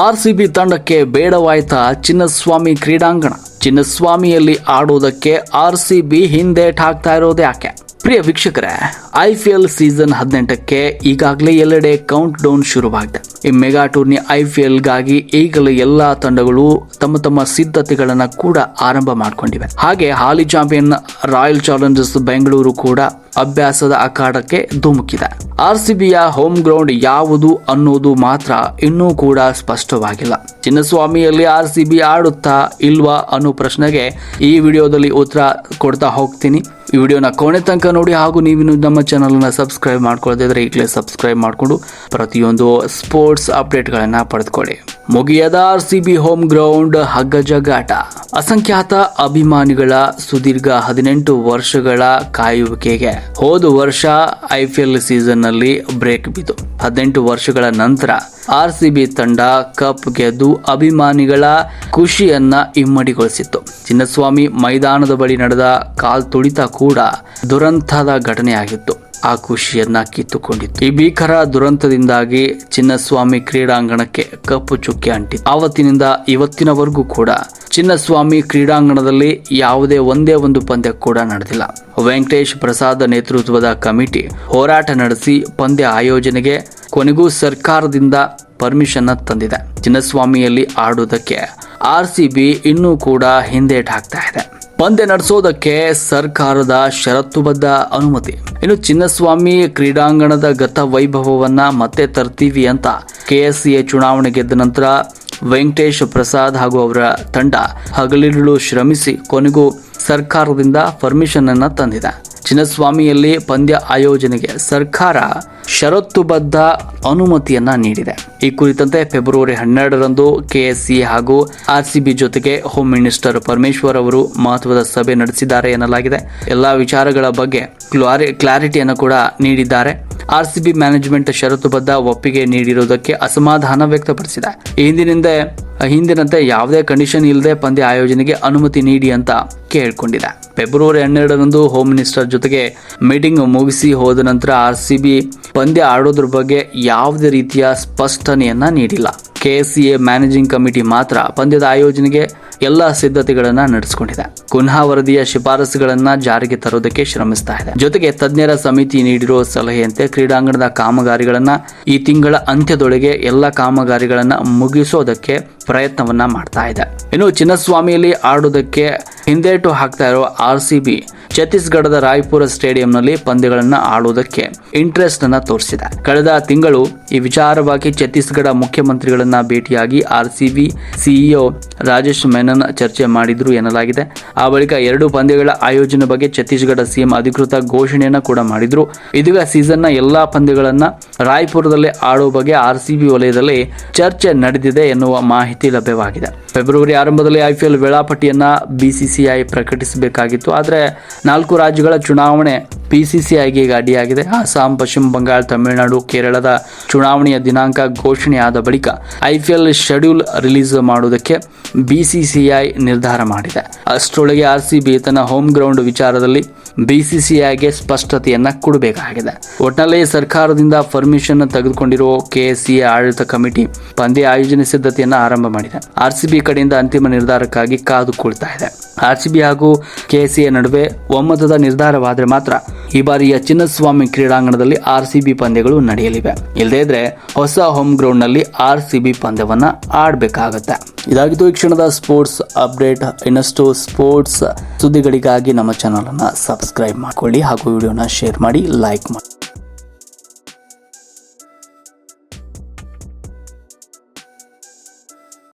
RCB ತಂಡಕ್ಕೆ ಬೇಡವಾಯ್ತಾ ಚಿನ್ನಸ್ವಾಮಿ ಕ್ರೀಡಾಂಗಣ. ಚಿನ್ನಸ್ವಾಮಿಯಲ್ಲಿ ಆಡುವುದಕ್ಕೆ RCB ಹಿಂದೇಟ್ ಹಾಕ್ತಾ ಇರೋದು ಯಾಕೆ? ಪ್ರಿಯ ವೀಕ್ಷಕರೇ, IPL ಸೀಸನ್ 18ಕ್ಕೆ ಈಗಾಗಲೇ ಎಲ್ಲೆಡೆ ಕೌಂಟ್ ಡೌನ್ ಶುರುವಾಗಿದೆ. ಈ ಮೆಗಾ ಟೂರ್ನಿ IPLಗಾಗಿ ಈಗಲೇ ಎಲ್ಲಾ ತಂಡಗಳು ತಮ್ಮ ಸಿದ್ಧತೆಗಳನ್ನ ಕೂಡ ಆರಂಭ ಮಾಡಿಕೊಂಡಿವೆ. ಹಾಗೆ ಹಾಲಿ ಚಾಂಪಿಯನ್ ರಾಯಲ್ ಚಾಲೆಂಜರ್ಸ್ ಬೆಂಗಳೂರು ಕೂಡ ಅಭ್ಯಾಸದ ಅಖಾಡಕ್ಕೆ ಧುಮುಕಿದೆ. ಆರ್ಸಿಬಿಯ ಹೋಮ್ ಗ್ರೌಂಡ್ ಯಾವುದು ಅನ್ನೋದು ಮಾತ್ರ ಇನ್ನೂ ಕೂಡ ಸ್ಪಷ್ಟವಾಗಿಲ್ಲ. ಚಿನ್ನಸ್ವಾಮಿಯಲ್ಲಿ ಆರ್ಸಿಬಿ ಆಡುತ್ತಾ ಇಲ್ವಾ ಅನ್ನೋ ಪ್ರಶ್ನೆಗೆ ಈ ವಿಡಿಯೋದಲ್ಲಿ ಉತ್ತರ ಕೊಡ್ತಾ ಹೋಗ್ತೀನಿ. ಈ ವಿಡಿಯೋನ ಕೊನೆ ತನಕ ನೋಡಿ, ಹಾಗೂ ನೀವು ನಮ್ಮ ಚಾನಲ್ನ ಸಬ್ಸ್ಕ್ರೈಬ್ ಮಾಡ್ಕೊಳ್ಳೋದಿದ್ರೆ ಈಗಲೇ ಸಬ್ಸ್ಕ್ರೈಬ್ ಮಾಡಿಕೊಂಡು ಪ್ರತಿಯೊಂದು ಸ್ಪೋರ್ಟ್ಸ್ ಅಪ್ಡೇಟ್ಗಳನ್ನ ಪಡೆದುಕೊಳ್ಳಿ. ಮುಗಿಯದ ಆರ್ಸಿಬಿ ಹೋಮ್ ಗ್ರೌಂಡ್ ಹಗ್ಗಜಗ್ಗಾಟ. ಅಸಂಖ್ಯಾತ ಅಭಿಮಾನಿಗಳ ಸುದೀರ್ಘ 18 ವರ್ಷಗಳ ಕಾಯುವಿಕೆಗೆ ಹೋದ ವರ್ಷ IPL ಸೀಸನ್ ನಲ್ಲಿ ಬ್ರೇಕ್ ಬಿದ್ದು 18 ವರ್ಷಗಳ ನಂತರ ಆರ್ಸಿಬಿ ತಂಡ ಕಪ್ ಗೆದ್ದು ಅಭಿಮಾನಿಗಳ ಖುಷಿಯನ್ನ ಇಮ್ಮಡಿಗೊಳಿಸಿತ್ತು. ಚಿನ್ನಸ್ವಾಮಿ ಮೈದಾನದ ಬಳಿ ನಡೆದ ಕಾಲ್ ತುಳಿತ ಕೂಡ ದುರಂತದ ಘಟನೆಯಾಗಿತ್ತು. ಆ ಖುಷಿಯನ್ನ ಕಿತ್ತುಕೊಂಡಿತ್ತು. ಈ ಭೀಕರ ದುರಂತದಿಂದಾಗಿ ಚಿನ್ನಸ್ವಾಮಿ ಕ್ರೀಡಾಂಗಣಕ್ಕೆ ಕಪ್ಪು ಚುಕ್ಕೆ ಅಂಟಿತ್ತು. ಆವತ್ತಿನಿಂದ ಇವತ್ತಿನವರೆಗೂ ಕೂಡ ಚಿನ್ನಸ್ವಾಮಿ ಕ್ರೀಡಾಂಗಣದಲ್ಲಿ ಯಾವುದೇ ಒಂದೇ ಒಂದು ಪಂದ್ಯ ಕೂಡ ನಡೆದಿಲ್ಲ. ವೆಂಕಟೇಶ್ ಪ್ರಸಾದ್ ನೇತೃತ್ವದ ಕಮಿಟಿ ಹೋರಾಟ ನಡೆಸಿ ಪಂದ್ಯ ಆಯೋಜನೆಗೆ ಕೊನೆಗೂ ಸರ್ಕಾರದಿಂದ ಪರ್ಮಿಷನ್ ತಂದಿದೆ. ಚಿನ್ನಸ್ವಾಮಿಯಲ್ಲಿ ಆಡುವುದಕ್ಕೆ ಆರ್ಸಿಬಿ ಇನ್ನೂ ಕೂಡ ಹಿಂದೇಟ್ ಹಾಕ್ತಾ ಇದೆ. ಪಂದ್ಯ ನಡೆಸೋದಕ್ಕೆ ಸರ್ಕಾರದ ಷರತ್ತುಬದ್ಧ ಅನುಮತಿ. ಇನ್ನು ಚಿನ್ನಸ್ವಾಮಿ ಕ್ರೀಡಾಂಗಣದ ಗತ ವೈಭವವನ್ನ ಮತ್ತೆ ತರ್ತೀವಿ ಅಂತ KSCA ಚುನಾವಣೆ ಗೆದ್ದ ನಂತರ ವೆಂಕಟೇಶ್ ಪ್ರಸಾದ್ ಹಾಗೂ ಅವರ ತಂಡ ಹಗಲಿರುಳು ಶ್ರಮಿಸಿ ಕೊನೆಗೂ ಸರ್ಕಾರದಿಂದ ಪರ್ಮಿಷನ್ ಅನ್ನ ತಂದಿದೆ. ಚಿನ್ನಸ್ವಾಮಿಯಲ್ಲಿ ಪಂದ್ಯ ಆಯೋಜನೆಗೆ ಸರ್ಕಾರ ಷರತ್ತುಬದ್ಧ ಅನುಮತಿಯನ್ನ ನೀಡಿದೆ. ಈ ಕುರಿತಂತೆ ಫೆಬ್ರವರಿ 12ರಂದು KSCA ಹಾಗೂ ಆರ್ಸಿಬಿ ಜೊತೆಗೆ ಹೋಮ್ ಮಿನಿಸ್ಟರ್ ಪರಮೇಶ್ವರ್ ಅವರು ಮಹತ್ವದ ಸಭೆ ನಡೆಸಿದ್ದಾರೆ ಎನ್ನಲಾಗಿದೆ. ಎಲ್ಲಾ ವಿಚಾರಗಳ ಬಗ್ಗೆ ಕ್ಲಾರಿಟಿಯನ್ನು ಕೂಡ ನೀಡಿದ್ದಾರೆ. ಆರ್ಸಿಬಿ ಮ್ಯಾನೇಜ್ಮೆಂಟ್ ಷರತ್ತುಬದ್ಧ ಒಪ್ಪಿಗೆ ನೀಡಿರುವುದಕ್ಕೆ ಅಸಮಾಧಾನ ವ್ಯಕ್ತಪಡಿಸಿದೆ. ಹಿಂದಿನಂತೆ ಯಾವುದೇ ಕಂಡೀಷನ್ ಇಲ್ಲದೆ ಪಂದ್ಯ ಆಯೋಜನೆಗೆ ಅನುಮತಿ ನೀಡಿ ಅಂತ ಕೇಳಿಕೊಂಡಿದೆ. ಫೆಬ್ರವರಿ 12ರಂದು ಹೋಮ್ ಮಿನಿಸ್ಟರ್ ಜೊತೆಗೆ ಮೀಟಿಂಗ್ ಮುಗಿಸಿ ಹೋದ ನಂತರ ಆರ್ಸಿಬಿ ಪಂದ್ಯ ಆಡೋದ್ರ ಬಗ್ಗೆ ಯಾವುದೇ ರೀತಿಯ ಸ್ಪಷ್ಟನೆಯನ್ನ ನೀಡಿಲ್ಲ. KSCA ಮ್ಯಾನೇಜಿಂಗ್ ಕಮಿಟಿ ಮಾತ್ರ ಪಂದ್ಯದ ಆಯೋಜನೆಗೆ ಎಲ್ಲ ಸಿದ್ಧತೆಗಳನ್ನ ನಡೆಸಿಕೊಂಡಿದೆ. ಕುನ್ಹಾ ವರದಿಯ ಶಿಫಾರಸುಗಳನ್ನ ಜಾರಿಗೆ ತರೋದಕ್ಕೆ ಶ್ರಮಿಸ್ತಾ ಇದೆ. ಜೊತೆಗೆ ತಜ್ಞರ ಸಮಿತಿ ನೀಡಿರೋ ಸಲಹೆಯಂತೆ ಕ್ರೀಡಾಂಗಣದ ಕಾಮಗಾರಿಗಳನ್ನ ಈ ತಿಂಗಳ ಅಂತ್ಯದೊಳಗೆ ಎಲ್ಲ ಕಾಮಗಾರಿಗಳನ್ನ ಮುಗಿಸೋದಕ್ಕೆ ಪ್ರಯತ್ನವನ್ನ ಮಾಡ್ತಾ ಇದೆ. ಇನ್ನು ಚಿನ್ನಸ್ವಾಮಿಯಲ್ಲಿ ಆಡೋದಕ್ಕೆ ಹಿಂದೇಟು ಹಾಕ್ತಾ ಇರೋ ಆರ್ಸಿಬಿ ಛತ್ತೀಸ್ಗಢದ ರಾಯ್ಪುರ ಸ್ಟೇಡಿಯಂನಲ್ಲಿ ಪಂದ್ಯಗಳನ್ನ ಆಡುವುದಕ್ಕೆ ಇಂಟ್ರೆಸ್ಟ್ ಅನ್ನ ತೋರಿಸಿದೆ. ಕಳೆದ ತಿಂಗಳು ಈ ವಿಚಾರವಾಗಿ ಛತ್ತೀಸ್ಗಢ ಮುಖ್ಯಮಂತ್ರಿಗಳನ್ನ ಭೇಟಿಯಾಗಿ ಆರ್ಸಿಬಿ CEO ರಾಜೇಶ್ ಮೆನನ್ ಚರ್ಚೆ ಮಾಡಿದ್ರು ಎನ್ನಲಾಗಿದೆ. ಆ ಬಳಿಕ 2 ಪಂದ್ಯಗಳ ಆಯೋಜನೆ ಬಗ್ಗೆ ಛತ್ತೀಸ್ಗಢ CM ಅಧಿಕೃತ ಘೋಷಣೆಯನ್ನ ಕೂಡ ಮಾಡಿದ್ರು. ಇದೀಗ ಸೀಸನ್ನ ಎಲ್ಲಾ ಪಂದ್ಯಗಳನ್ನ ರಾಯ್ಪುರದಲ್ಲಿ ಆಡುವ ಬಗ್ಗೆ ಆರ್ಸಿಬಿ ವಲಯದಲ್ಲಿ ಚರ್ಚೆ ನಡೆದಿದೆ ಎನ್ನುವ ಮಾಹಿತಿ ಲಭ್ಯವಾಗಿದೆ. ಫೆಬ್ರವರಿ ಆರಂಭದಲ್ಲಿ IPL ವೇಳಾಪಟ್ಟಿಯನ್ನ BCCI ಪ್ರಕಟಿಸಬೇಕಾಗಿತ್ತು. ಆದರೆ 4 ರಾಜ್ಯಗಳ ಚುನಾವಣೆ PCCIಗೆ ಈಗ ಅಡ್ಡಿಯಾಗಿದೆ. ಅಸ್ಸಾಂ, ಪಶ್ಚಿಮ ಬಂಗಾಳ, ತಮಿಳುನಾಡು, ಕೇರಳದ ಚುನಾವಣೆಯ ದಿನಾಂಕ ಘೋಷಣೆಯಾದ ಬಳಿಕ IPL ಶೆಡ್ಯೂಲ್ ರಿಲೀಸ್ ಮಾಡುವುದಕ್ಕೆ BCCI ನಿರ್ಧಾರ ಮಾಡಿದೆ. ಅಷ್ಟರೊಳಗೆ ಆರ್ಸಿಬಿ ತನ್ನ ಹೋಮ್ ಗ್ರೌಂಡ್ ವಿಚಾರದಲ್ಲಿ BCCIಗೆ ಸ್ಪಷ್ಟತೆಯನ್ನ ಕೊಡಬೇಕಾಗಿದೆ. ಒಟ್ಟಿನಲ್ಲಿ ಸರ್ಕಾರದಿಂದ ಪರ್ಮಿಷನ್ ತೆಗೆದುಕೊಂಡಿರೋ KSCA ಆಡಳಿತ ಕಮಿಟಿ ಪಂದ್ಯ ಆಯೋಜನೆ ಸಿದ್ಧತೆಯನ್ನ ಆರಂಭ ಮಾಡಿದೆ. ಆರ್ಸಿಬಿ ಕಡೆಯಿಂದ ಅಂತಿಮ ನಿರ್ಧಾರಕ್ಕಾಗಿ ಕಾದು ಕುಳಿತಾ ಇದೆ. ಆರ್ಸಿಬಿ ಹಾಗೂ KSCA ನಡುವೆ ಒಮ್ಮತದ ನಿರ್ಧಾರವಾದರೆ ಮಾತ್ರ ಈ ಬಾರಿಯ ಚಿನ್ನಸ್ವಾಮಿ ಕ್ರೀಡಾಂಗಣದಲ್ಲಿ ಆರ್ಸಿಬಿ ಪಂದ್ಯಗಳು ನಡೆಯಲಿವೆ. ಇಲ್ಲದೇ ಇದ್ರೆ ಹೊಸ ಹೋಮ್ ಗ್ರೌಂಡ್ ನಲ್ಲಿ ಆರ್ಸಿಬಿ ಪಂದ್ಯವನ್ನ ಆಡಬೇಕಾಗತ್ತೆ. ಇದಾಗಿತ್ತು ಈ ಕ್ಷಣದ ಸ್ಪೋರ್ಟ್ಸ್ ಅಪ್ಡೇಟ್. ಇನ್ನಷ್ಟು ಸ್ಪೋರ್ಟ್ಸ್ ಸುದ್ದಿಗಳಿಗಾಗಿ ನಮ್ಮ ಚಾನಲ್ ಅನ್ನ ಸಬ್ಸ್ಕ್ರೈಬ್ ಮಾಡಿಕೊಳ್ಳಿ ಹಾಗೂ ವಿಡಿಯೋನ ಶೇರ್ ಮಾಡಿ, ಲೈಕ್ ಮಾಡಿ.